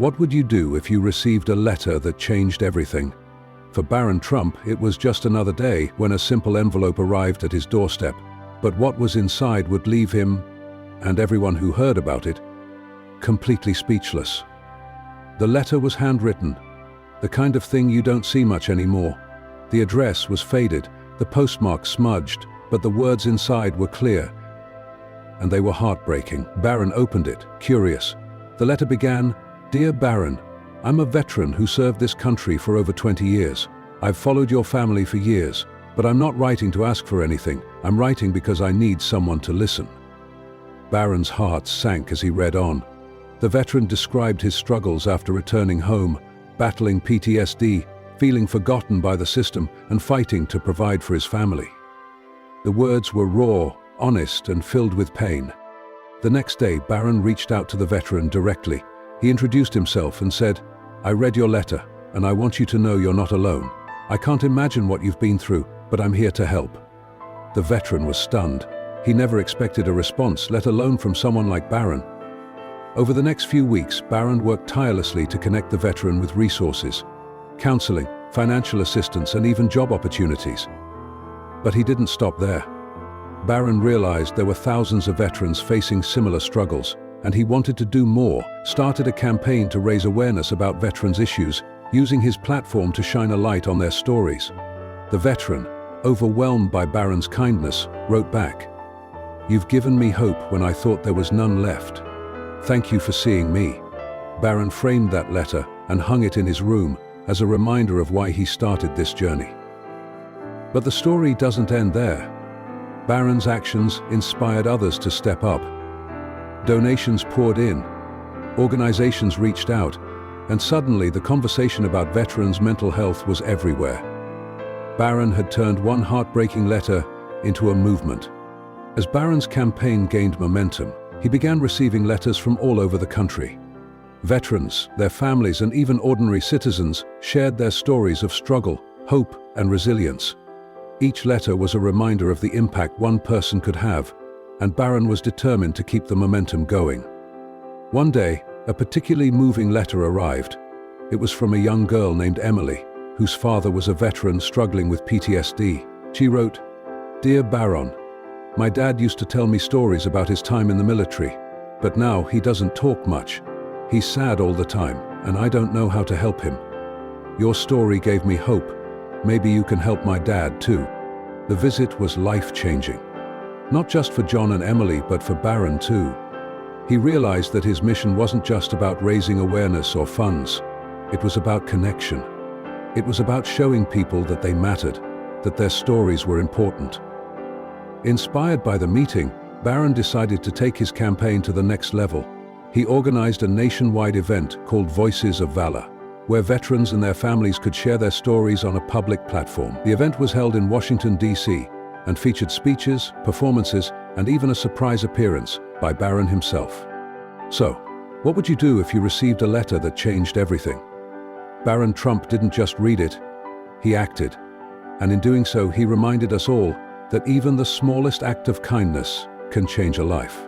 What would you do if you received a letter that changed everything? For Barron Trump, it was just another day when a simple envelope arrived at his doorstep. But what was inside would leave him, and everyone who heard about it, completely speechless. The letter was handwritten, the kind of thing you don't see much anymore. The address was faded, the postmark smudged, but the words inside were clear, and they were heartbreaking. Barron opened it, curious. The letter began, "Dear Barron, I'm a veteran who served this country for over 20 years. I've followed your family for years, but I'm not writing to ask for anything. I'm writing because I need someone to listen." Barron's heart sank as he read on. The veteran described his struggles after returning home, battling PTSD, feeling forgotten by the system, and fighting to provide for his family. The words were raw, honest, and filled with pain. The next day, Barron reached out to the veteran directly. He introduced himself and said, "I read your letter, and I want you to know you're not alone. I can't imagine what you've been through, but I'm here to help." The veteran was stunned. He never expected a response, let alone from someone like Barron. Over the next few weeks, Barron worked tirelessly to connect the veteran with resources, counseling, financial assistance, and even job opportunities. But he didn't stop there. Barron realized there were thousands of veterans facing similar struggles, and he wanted to do more, started a campaign to raise awareness about veterans' issues, using his platform to shine a light on their stories. The veteran, overwhelmed by Barron's kindness, wrote back, "You've given me hope when I thought there was none left. Thank you for seeing me." Barron framed that letter and hung it in his room as a reminder of why he started this journey. But the story doesn't end there. Barron's actions inspired others to step up. Donations poured in, organizations reached out, and suddenly the conversation about veterans' mental health was everywhere. Barron had turned one heartbreaking letter into a movement. As Barron's campaign gained momentum, he began receiving letters from all over the country. Veterans, their families, and even ordinary citizens shared their stories of struggle, hope, and resilience. Each letter was a reminder of the impact one person could have, and Barron was determined to keep the momentum going. One day, a particularly moving letter arrived. It was from a young girl named Emily, whose father was a veteran struggling with PTSD. She wrote, "Dear Barron, my dad used to tell me stories about his time in the military, but now he doesn't talk much. He's sad all the time, and I don't know how to help him. Your story gave me hope. Maybe you can help my dad too." The visit was life-changing. Not just for John and Emily, but for Barron too. He realized that his mission wasn't just about raising awareness or funds. It was about connection. It was about showing people that they mattered, that their stories were important. Inspired by the meeting, Barron decided to take his campaign to the next level. He organized a nationwide event called Voices of Valor, where veterans and their families could share their stories on a public platform. The event was held in Washington, D.C., and featured speeches, performances, and even a surprise appearance by Barron himself. So, what would you do if you received a letter that changed everything? Barron Trump didn't just read it, he acted. And in doing so, he reminded us all that even the smallest act of kindness can change a life.